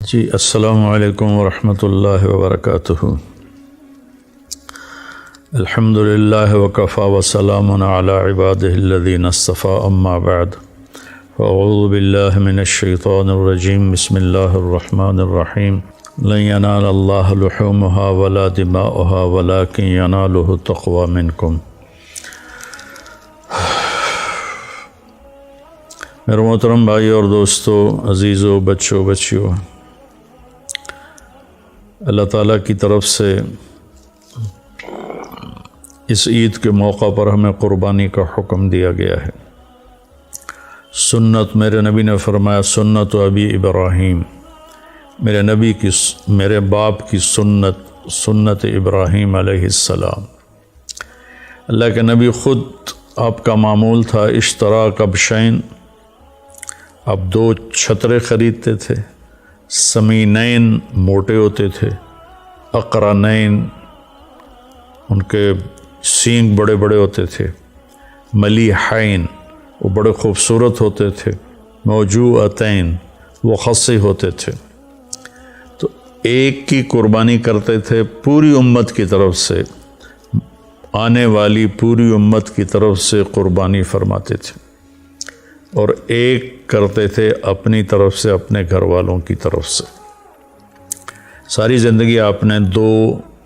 جی السلام علیکم ورحمۃ اللہ وبرکاتہ۔ الحمد للہ وکفیٰ وسلام علی عبادہ الذین اصطفیٰ، اما بعد فاعوذ باللہ من الشیطان الرجیم، بسم اللہ الرحمن الرحیم۔ لن ینال اللہ لحومها ولا دماؤها ولکن ینالہ التقوی منکم۔ میرے محترم بھائی اور دوستو، عزیزو، بچوں بچیوں، اللہ تعالیٰ کی طرف سے اس عید کے موقع پر ہمیں قربانی کا حکم دیا گیا ہے۔ سنت، میرے نبی نے فرمایا سنت ابی ابراہیم، میرے باپ کی سنت ابراہیم علیہ السلام۔ اللہ کے نبی خود، آپ کا معمول تھا اشتراک ابشین، آپ 2 چھترے خریدتے تھے، سمینین موٹے ہوتے تھے، اقرنین ان کے سینگ بڑے بڑے ہوتے تھے، ملیحین وہ بڑے خوبصورت ہوتے تھے، موجوعتین وہ خصی ہوتے تھے۔ تو ایک کی قربانی کرتے تھے، پوری امت کی طرف سے، آنے والی پوری امت کی طرف سے قربانی فرماتے تھے، اور ایک کرتے تھے اپنی طرف سے، اپنے گھر والوں کی طرف سے۔ ساری زندگی آپ نے 2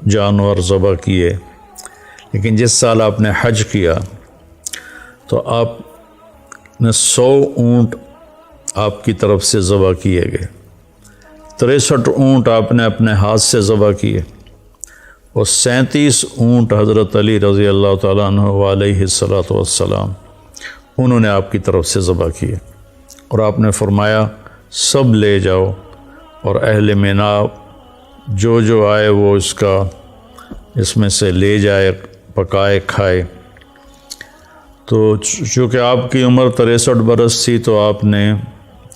جانور ذبح کیے، لیکن جس سال آپ نے حج کیا تو آپ نے 100 اونٹ آپ کی طرف سے ذبح کیے گئے، 63 اونٹ آپ نے اپنے ہاتھ سے ذبح کیے، اور 37 اونٹ حضرت علی رضی اللہ تعالیٰ عنہ علیہ الصلاۃ والسلام انہوں نے آپ کی طرف سے ذبح کیے، اور آپ نے فرمایا سب لے جاؤ، اور اہل مینا جو آئے وہ اس میں سے لے جائے، پکائے کھائے۔ تو چونکہ آپ کی عمر 63 برس تھی تو آپ نے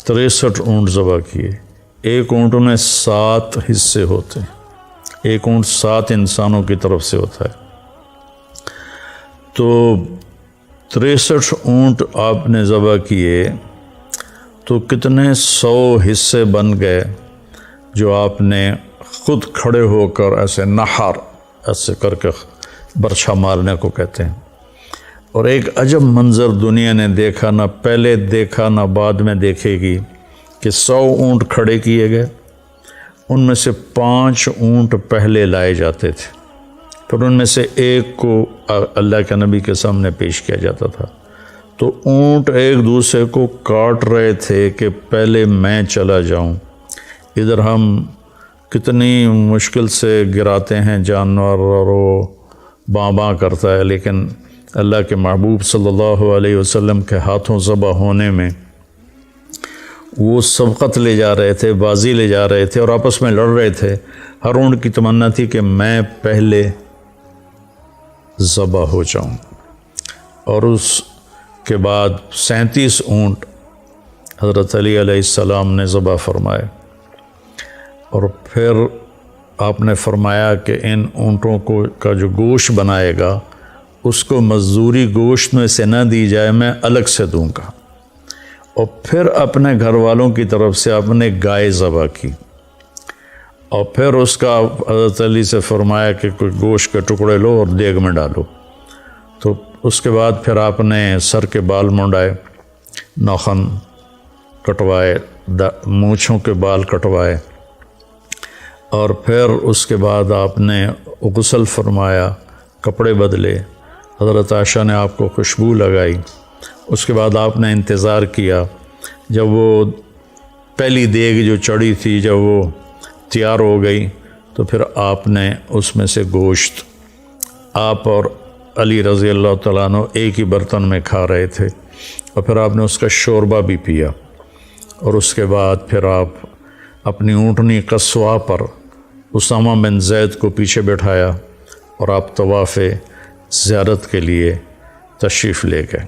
63 اونٹ ذبح کیے۔ ایک اونٹ میں 7 حصے ہوتے ہیں، ایک اونٹ 7 انسانوں کی طرف سے ہوتا ہے۔ تو 63 اونٹ آپ نے ذبح کیے تو کتنے 100 حصے بن گئے، جو آپ نے خود کھڑے ہو کر ایسے نحر ایسے کر کے برچھا مارنے کو کہتے ہیں۔ اور ایک عجب منظر دنیا نے دیکھا، نہ پہلے دیکھا نہ بعد میں دیکھے گی، کہ 100 اونٹ کھڑے کیے گئے، ان میں سے 5 اونٹ پہلے لائے جاتے تھے، پھر ان میں سے ایک کو اللہ کے نبی کے سامنے پیش کیا جاتا تھا۔ تو اونٹ ایک دوسرے کو کاٹ رہے تھے کہ پہلے میں چلا جاؤں۔ ادھر ہم کتنی مشکل سے گراتے ہیں جانور، اور وہ باں باں کرتا ہے، لیکن اللہ کے محبوب صلی اللہ علیہ وسلم کے ہاتھوں ذبح ہونے میں وہ سبقت لے جا رہے تھے، بازی لے جا رہے تھے، اور آپس میں لڑ رہے تھے۔ ہر اونٹ کی تمنا تھی کہ میں پہلے ذبح ہو جاؤں، اور اس کے بعد 37 اونٹ حضرت علی علیہ السلام نے ذبح فرمائے، اور پھر آپ نے فرمایا کہ ان اونٹوں کا جو گوشت بنائے گا اس کو مزدوری گوشت میں سے نہ دی جائے، میں الگ سے دوں گا۔ اور پھر اپنے گھر والوں کی طرف سے آپ نے گائے ذبح کی، اور پھر اس کا حضرت علی سے فرمایا کہ کوئی گوشت کے ٹکڑے لو اور دیگ میں ڈالو۔ تو اس کے بعد پھر آپ نے سر کے بال منڈائے، ناخن کٹوائے، مونچھوں کے بال کٹوائے، اور پھر اس کے بعد آپ نے غسل فرمایا، کپڑے بدلے، حضرت عائشہ نے آپ کو خوشبو لگائی۔ اس کے بعد آپ نے انتظار کیا، جب وہ پہلی دیگ جو چڑھی تھی جب وہ تیار ہو گئی تو پھر آپ نے اس میں سے گوشت، آپ اور علی رضی اللہ تعالیٰ عنہ ایک ہی برتن میں کھا رہے تھے، اور پھر آپ نے اس کا شوربہ بھی پیا، اور اس کے بعد پھر آپ اپنی اونٹنی قصواء پر اسامہ بن زید کو پیچھے بٹھایا، اور آپ طواف زیارت کے لیے تشریف لے گئے۔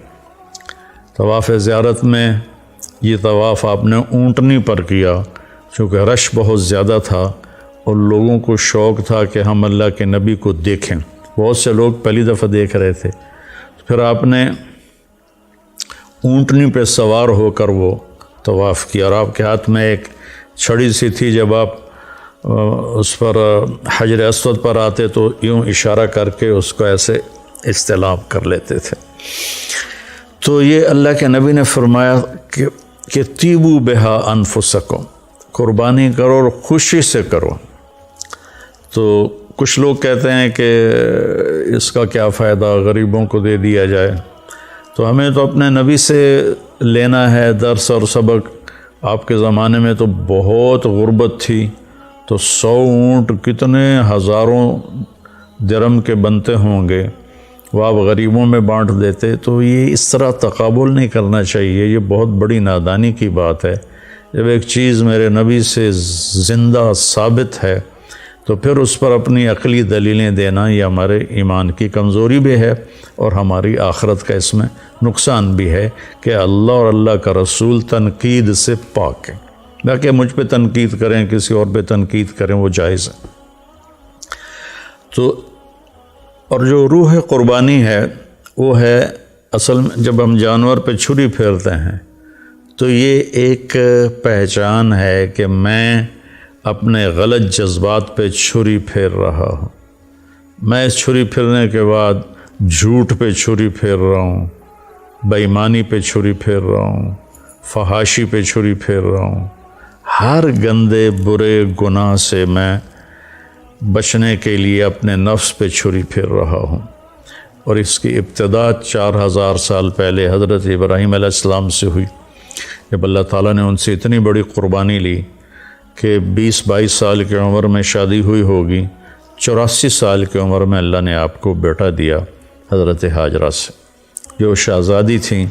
طواف زیارت میں یہ طواف آپ نے اونٹنی پر کیا، چونکہ رش بہت زیادہ تھا، اور لوگوں کو شوق تھا کہ ہم اللہ کے نبی کو دیکھیں، بہت سے لوگ پہلی دفعہ دیکھ رہے تھے۔ پھر آپ نے اونٹنی پہ سوار ہو کر وہ طواف کیا، اور آپ کے ہاتھ میں ایک چھڑی سی تھی، جب آپ اس پر حجر اسود پر آتے تو یوں اشارہ کر کے اس کو ایسے استلام کر لیتے تھے۔ تو یہ اللہ کے نبی نے فرمایا کہ طیبوا بہا انفسکم، قربانی کرو اور خوشی سے کرو۔ تو کچھ لوگ کہتے ہیں کہ اس کا کیا فائدہ، غریبوں کو دے دیا جائے۔ تو ہمیں تو اپنے نبی سے لینا ہے درس اور سبق۔ آپ کے زمانے میں تو بہت غربت تھی، تو 100 اونٹ کتنے ہزاروں درم کے بنتے ہوں گے، وہ آپ غریبوں میں بانٹ دیتے۔ تو یہ اس طرح تقابل نہیں کرنا چاہیے، یہ بہت بڑی نادانی کی بات ہے۔ جب ایک چیز میرے نبی سے زندہ ثابت ہے تو پھر اس پر اپنی عقلی دلیلیں دینا یہ ہمارے ایمان کی کمزوری بھی ہے، اور ہماری آخرت کا اس میں نقصان بھی ہے کہ اللہ اور اللہ کا رسول تنقید سے پاک ہے۔ باقی مجھ پہ تنقید کریں، کسی اور پہ تنقید کریں، وہ جائز ہے۔ تو اور جو روح قربانی ہے وہ ہے اصل میں جب ہم جانور پہ چھری پھیرتے ہیں تو یہ ایک پہچان ہے کہ میں اپنے غلط جذبات پہ چھری پھیر رہا ہوں۔ میں اس چھری پھیرنے کے بعد جھوٹ پہ چھری پھیر رہا ہوں، بے ایمانی پہ چھری پھیر رہا ہوں، فحاشی پہ چھری پھیر رہا ہوں۔ ہر گندے برے گناہ سے میں بچنے کے لیے اپنے نفس پہ چھری پھیر رہا ہوں۔ اور اس کی ابتدا 4000 سال پہلے حضرت ابراہیم علیہ السلام سے ہوئی، جب اللہ تعالیٰ نے ان سے اتنی بڑی قربانی لی کہ 20-22 سال کی عمر میں شادی ہوئی ہوگی، 84 سال کی عمر میں اللہ نے آپ کو بیٹا دیا حضرت ہاجرہ سے، جو شہزادی تھیں،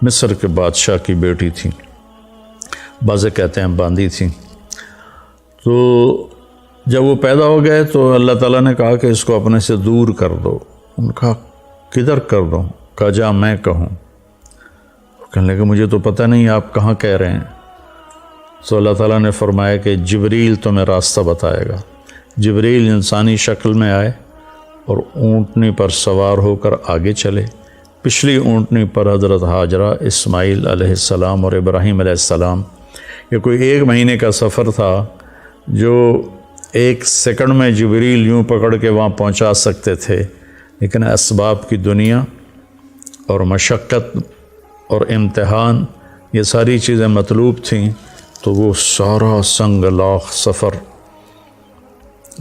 مصر کے بادشاہ کی بیٹی تھیں، بعضے کہتے ہیں باندی تھیں۔ تو جب وہ پیدا ہو گئے تو اللہ تعالیٰ نے کہا کہ اس کو اپنے سے دور کر دو۔ ان کہا کدھر کر دو؟ کہا جا میں کہوں۔ کہنے لگے مجھے تو پتہ نہیں آپ کہاں کہہ رہے ہیں۔ تو اللہ تعالیٰ نے فرمایا کہ جبریل تمہیں راستہ بتائے گا۔ جبریل انسانی شکل میں آئے اور اونٹنی پر سوار ہو کر آگے چلے۔ پچھلی اونٹنی پر حضرت ہاجرہ، اسماعیل علیہ السلام اور ابراہیم علیہ السلام۔ یہ کوئی 1 مہینے کا سفر تھا جو 1 سیکنڈ میں جبریل یوں پکڑ کے وہاں پہنچا سکتے تھے، لیکن اسباب کی دنیا اور مشقت اور امتحان یہ ساری چیزیں مطلوب تھیں، تو وہ سارا سنگ لاخ سفر،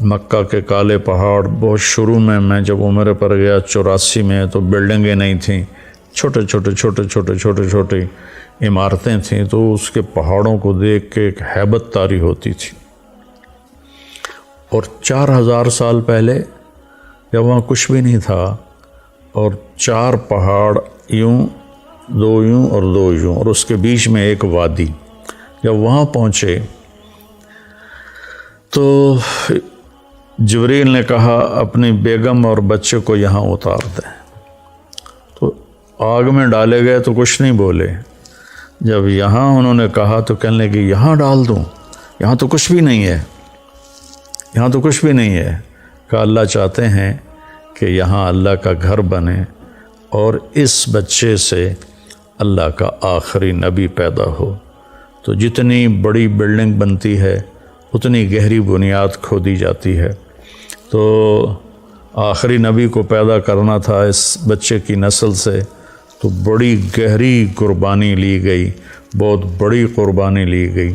مکہ کے کالے پہاڑ، بہت شروع میں میں جب عمرے پر گیا 84 میں، تو بلڈنگیں نہیں تھیں، چھوٹے عمارتیں تھیں، تو اس کے پہاڑوں کو دیکھ کے ایک ہیبت طاری ہوتی تھی۔ اور 4000 سال پہلے جب وہاں کچھ بھی نہیں تھا، اور 4 پہاڑ یوں، 2 یوں اور 2 یوں، اور اس کے بیچ میں ایک وادی۔ جب وہاں پہنچے تو جبریل نے کہا اپنی بیگم اور بچے کو یہاں اتار دیں۔ تو آگ میں ڈالے گئے تو کچھ نہیں بولے۔ جب یہاں انہوں نے کہا تو کہنے لگے یہاں ڈال دوں، یہاں تو کچھ بھی نہیں ہے، یہاں تو کچھ بھی نہیں ہے۔ کہ اللہ چاہتے ہیں کہ یہاں اللہ کا گھر بنے اور اس بچے سے اللہ کا آخری نبی پیدا ہو۔ تو جتنی بڑی بلڈنگ بنتی ہے اتنی گہری بنیاد کھودی جاتی ہے۔ تو آخری نبی کو پیدا کرنا تھا اس بچے کی نسل سے، تو بڑی گہری قربانی لی گئی، بہت بڑی قربانی لی گئی۔